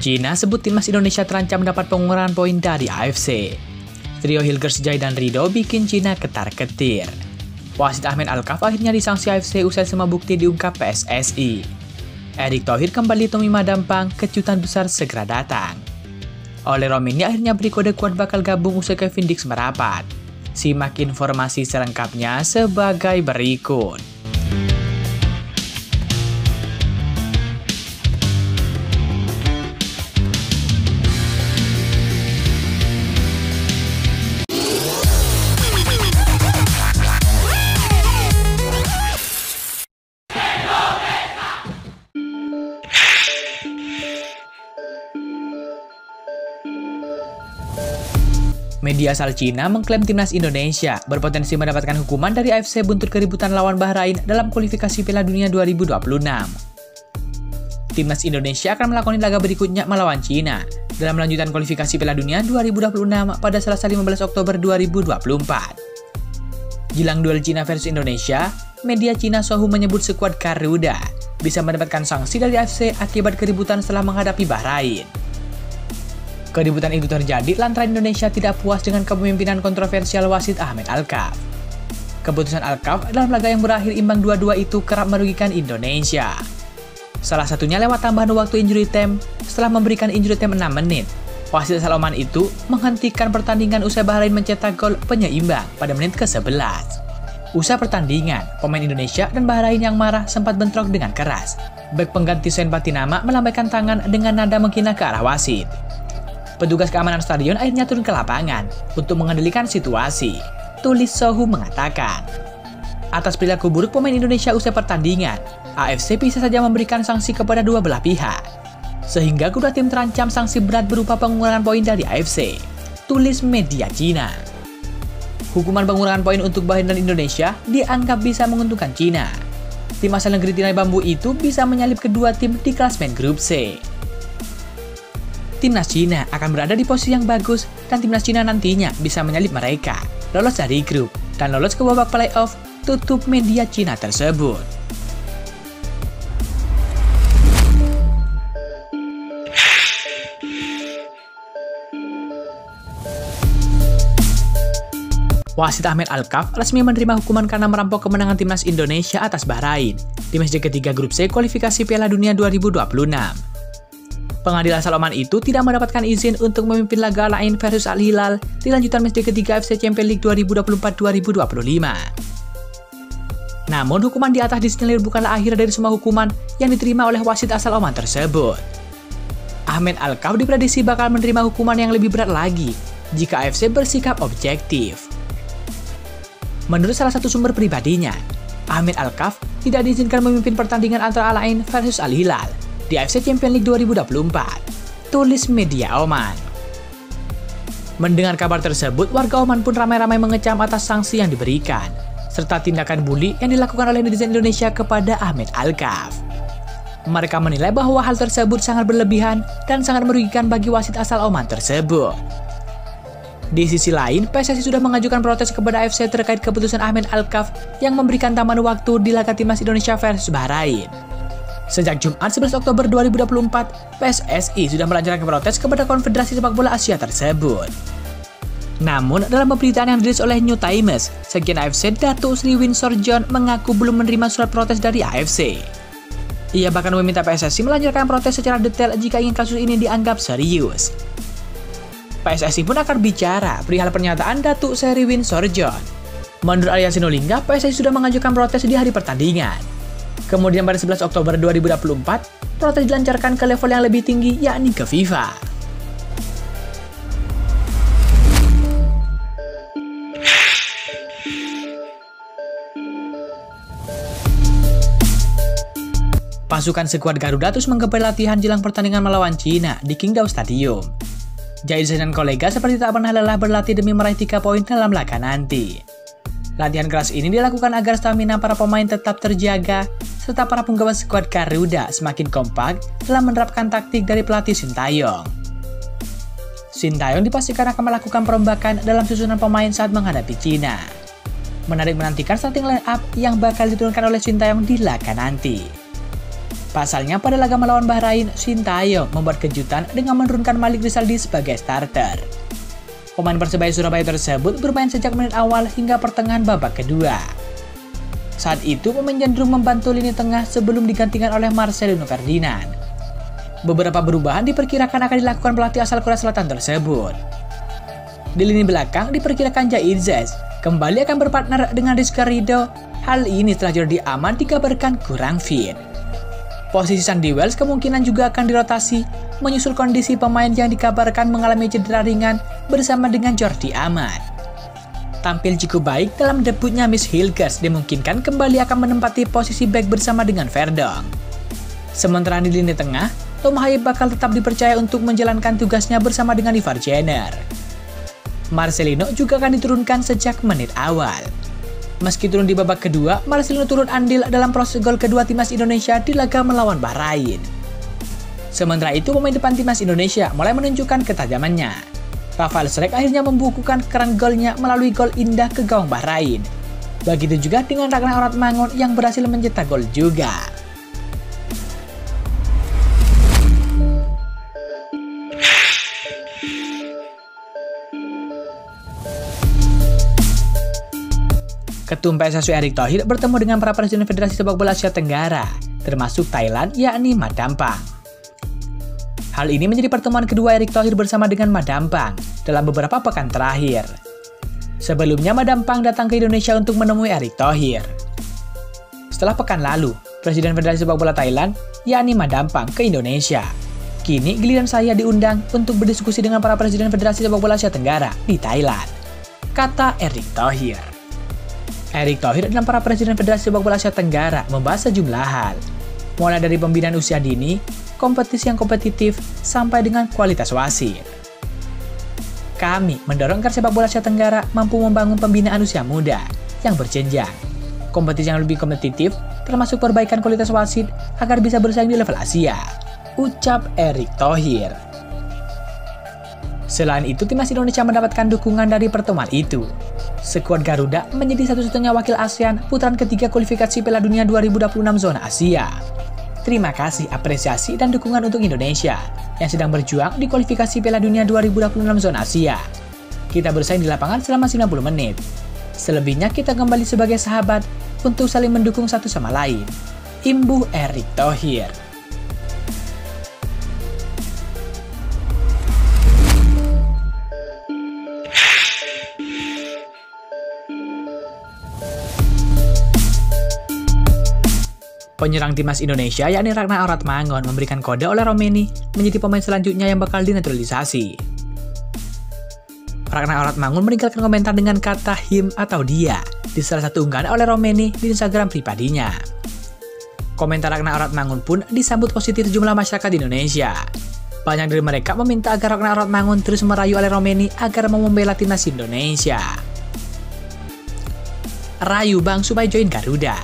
Cina sebut timnas Indonesia terancam mendapat pengurangan poin dari AFC. Trio Hilgers Jai dan Rido bikin Cina ketar-ketir. Wasit Ahmed Alkaf akhirnya disanksi AFC usai semua bukti diungkap PSSI. Erick Thohir kembali Tommy Madampang, kejutan besar segera datang. Oleh Romini akhirnya beri kode kuat bakal gabung usai Kevin Dix merapat. Simak informasi selengkapnya sebagai berikut. Media asal Cina mengklaim timnas Indonesia berpotensi mendapatkan hukuman dari AFC buntut keributan lawan Bahrain dalam kualifikasi Piala Dunia 2026. Timnas Indonesia akan melakoni laga berikutnya melawan Cina dalam lanjutan kualifikasi Piala Dunia 2026 pada Selasa 15 Oktober 2024. Jelang duel Cina versus Indonesia, media Cina Sohu menyebut skuad Garuda bisa mendapatkan sanksi dari AFC akibat keributan setelah menghadapi Bahrain. Keributan itu terjadi lantaran Indonesia tidak puas dengan kepemimpinan kontroversial wasit Ahmed Alkaf. Keputusan Alkaf dalam laga yang berakhir imbang 2-2 itu kerap merugikan Indonesia. Salah satunya lewat tambahan waktu injury time setelah memberikan injury time 6 menit. Wasit asal Oman itu menghentikan pertandingan usai Bahrain mencetak gol penyeimbang pada menit ke-11. Usai pertandingan, pemain Indonesia dan Bahrain yang marah sempat bentrok dengan keras. Bek pengganti Sen Patinama melambaikan tangan dengan nada menghina ke arah wasit. Petugas keamanan stadion akhirnya turun ke lapangan untuk mengendalikan situasi, tulis Sohu mengatakan. Atas perilaku buruk pemain Indonesia usai pertandingan, AFC bisa saja memberikan sanksi kepada dua belah pihak, sehingga kedua tim terancam sanksi berat berupa pengurangan poin dari AFC, tulis media Cina. Hukuman pengurangan poin untuk Bahrain dan Indonesia dianggap bisa menguntungkan Cina. Tim asal negeri tirai bambu itu bisa menyalip kedua tim di klasmen grup C. Timnas Cina akan berada di posisi yang bagus dan timnas Cina nantinya bisa menyalip mereka, lolos dari grup, dan lolos ke babak playoff, tutup media Cina tersebut. Wasit Ahmed Alkaf resmi menerima hukuman karena merampok kemenangan timnas Indonesia atas Bahrain di match ketiga grup C kualifikasi Piala Dunia 2026. Pengadilan asal Oman itu tidak mendapatkan izin untuk memimpin laga Al-Ain versus Al-Hilal di lanjutan match ketiga AFC Champions League 2024-2025. Namun, hukuman di atas disinyalir bukanlah akhir dari semua hukuman yang diterima oleh wasit asal Oman tersebut. Ahmed Alkaf diprediksi bakal menerima hukuman yang lebih berat lagi jika AFC bersikap objektif. Menurut salah satu sumber pribadinya, Ahmed Alkaf tidak diizinkan memimpin pertandingan antara Al-Ain versus Al-Hilal di AFC Champions League 2024, tulis media Oman. Mendengar kabar tersebut, warga Oman pun ramai-ramai mengecam atas sanksi yang diberikan, serta tindakan bully yang dilakukan oleh netizen Indonesia kepada Ahmed Alkaf. Mereka menilai bahwa hal tersebut sangat berlebihan dan sangat merugikan bagi wasit asal Oman tersebut. Di sisi lain, PSSI sudah mengajukan protes kepada AFC terkait keputusan Ahmed Alkaf yang memberikan tambahan waktu di laga timnas Indonesia versus Bahrain. Sejak Jumat 11 Oktober 2024, PSSI sudah melancarkan protes kepada Konfederasi Sepak Bola Asia tersebut. Namun, dalam pemberitaan yang dirilis oleh New Times, Sekjen AFC Datuk Sri Winsor John mengaku belum menerima surat protes dari AFC. Ia bahkan meminta PSSI melancarkan protes secara detail jika ingin kasus ini dianggap serius. PSSI pun akan bicara perihal pernyataan Datuk Sri Winsor John. Menurut Arya Sinulinga, PSSI sudah mengajukan protes di hari pertandingan. Kemudian pada 11 Oktober 2024, protes dilancarkan ke level yang lebih tinggi, yakni ke FIFA. Pasukan skuad Garuda terus menggelar latihan jelang pertandingan melawan Cina di Qingdao Stadium. Jaidson dan kolega seperti tak pernah lelah berlatih demi meraih 3 poin dalam laga nanti. Latihan keras ini dilakukan agar stamina para pemain tetap terjaga, serta para penggawa skuad Garuda semakin kompak dalam menerapkan taktik dari pelatih Sintayong. Sintayong dipastikan akan melakukan perombakan dalam susunan pemain saat menghadapi Cina. Menarik menantikan starting line up yang bakal diturunkan oleh Sintayong di laga nanti. Pasalnya pada laga melawan Bahrain, Sintayong membuat kejutan dengan menurunkan Malik Rizaldi sebagai starter. Pemain Persebaya Surabaya tersebut bermain sejak menit awal hingga pertengahan babak kedua. Saat itu pemain cenderung membantu lini tengah sebelum digantikan oleh Marcelino Ferdinand. Beberapa perubahan diperkirakan akan dilakukan pelatih asal Korea Selatan tersebut. Di lini belakang diperkirakan Jair Zes kembali akan berpartner dengan Rizky Ridho. Hal ini setelah Jordi Amat dikabarkan kurang fit. Posisi Sandy Wells kemungkinan juga akan dirotasi menyusul kondisi pemain yang dikabarkan mengalami cedera ringan bersama dengan Jordi Amat. Tampil cukup baik dalam debutnya Mitch Hilgers dimungkinkan kembali akan menempati posisi back bersama dengan Verdong. Sementara di lini tengah, Tom Haye bakal tetap dipercaya untuk menjalankan tugasnya bersama dengan Ivar Jenner. Marcelino juga akan diturunkan sejak menit awal. Meski turun di babak kedua, Marcelino turut andil dalam proses gol kedua timnas Indonesia di laga melawan Bahrain. Sementara itu, pemain depan timnas Indonesia mulai menunjukkan ketajamannya. Rafael Strijk akhirnya membukukan keran golnya melalui gol indah ke gawang Bahrain. Begitu juga dengan Ragnar Oratmangun yang berhasil mencetak gol juga. Ketum PSSI Erick Thohir bertemu dengan para presiden Federasi Sepak Bola Asia Tenggara, termasuk Thailand, yakni Mat Dampang. Hal ini menjadi pertemuan kedua Erick Thohir bersama dengan Mat Dampang dalam beberapa pekan terakhir. Sebelumnya, Mat Dampang datang ke Indonesia untuk menemui Erick Thohir. Setelah pekan lalu, Presiden Federasi Sepak Bola Thailand, yakni Mat Dampang, ke Indonesia. Kini giliran saya diundang untuk berdiskusi dengan para presiden Federasi Sepak Bola Asia Tenggara di Thailand, kata Erick Thohir. Erick Thohir dan para presiden Federasi Sepak Bola Asia Tenggara membahas sejumlah hal, mulai dari pembinaan usia dini, kompetisi yang kompetitif, sampai dengan kualitas wasit. Kami mendorong agar sepak bola Asia Tenggara mampu membangun pembinaan usia muda yang berjenjang, kompetisi yang lebih kompetitif, termasuk perbaikan kualitas wasit agar bisa bersaing di level Asia, ucap Erick Thohir. Selain itu, timnas Indonesia mendapatkan dukungan dari pertemuan itu. Skuad Garuda menjadi satu-satunya wakil ASEAN putaran ketiga kualifikasi Piala Dunia 2026 zona Asia. Terima kasih, apresiasi, dan dukungan untuk Indonesia yang sedang berjuang di kualifikasi Piala Dunia 2026 zona Asia. Kita bersaing di lapangan selama 90 menit. Selebihnya kita kembali sebagai sahabat untuk saling mendukung satu sama lain. Imbuh Erick Thohir. Penyerang timnas Indonesia yakni Ragnar Oratmangun memberikan kode oleh Romeni menjadi pemain selanjutnya yang bakal dinaturalisasi. Ragnar Oratmangun meninggalkan komentar dengan kata him atau dia di salah satu unggahan oleh Romeni di Instagram pribadinya. Komentar Ragnar Oratmangun pun disambut positif sejumlah masyarakat Indonesia. Banyak dari mereka meminta agar Ragnar Oratmangun terus merayu oleh Romeni agar mau membela timnas Indonesia. Rayu bang supaya join Garuda,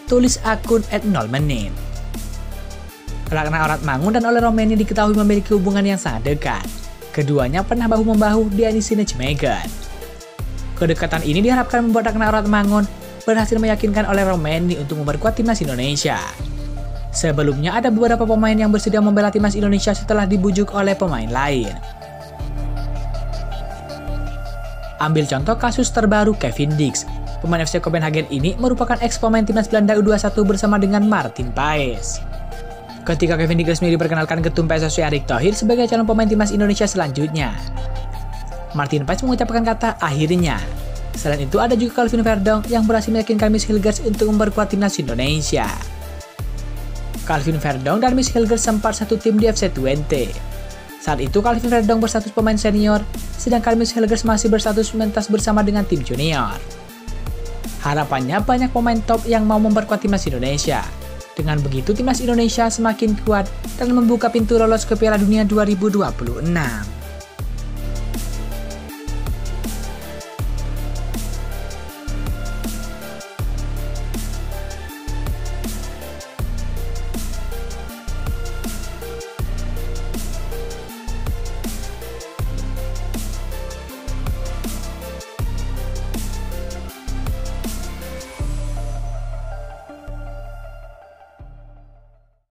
tulis akun @0menit. Ragnar Oratmangun dan Ole Romeni diketahui memiliki hubungan yang sangat dekat. Keduanya pernah bahu-membahu di Annie Megan. Kedekatan ini diharapkan membuat Ragnar Oratmangun berhasil meyakinkan Ole Romeni untuk memperkuat timnas Indonesia. Sebelumnya ada beberapa pemain yang bersedia membela timnas Indonesia setelah dibujuk oleh pemain lain. Ambil contoh kasus terbaru Kevin Dix. Pemain FC Copenhagen ini merupakan ex-pemain timnas Belanda U21 bersama dengan Martin Paes. Ketika Kevin Dix resmi diperkenalkan ketum PSSI Erick Thohir sebagai calon pemain timnas Indonesia selanjutnya, Martin Paes mengucapkan kata akhirnya. Selain itu ada juga Calvin Verdong yang berhasil meyakinkan Mitch Hilgers untuk memperkuat timnas Indonesia. Calvin Verdong dan Mitch Hilgers sempat satu tim di FC20. Saat itu Calvin Verdong berstatus pemain senior, sedangkan Mitch Hilgers masih berstatus mentas bersama dengan tim junior. Harapannya banyak pemain top yang mau memperkuat timnas Indonesia. Dengan begitu timnas Indonesia semakin kuat dan membuka pintu lolos ke Piala Dunia 2026.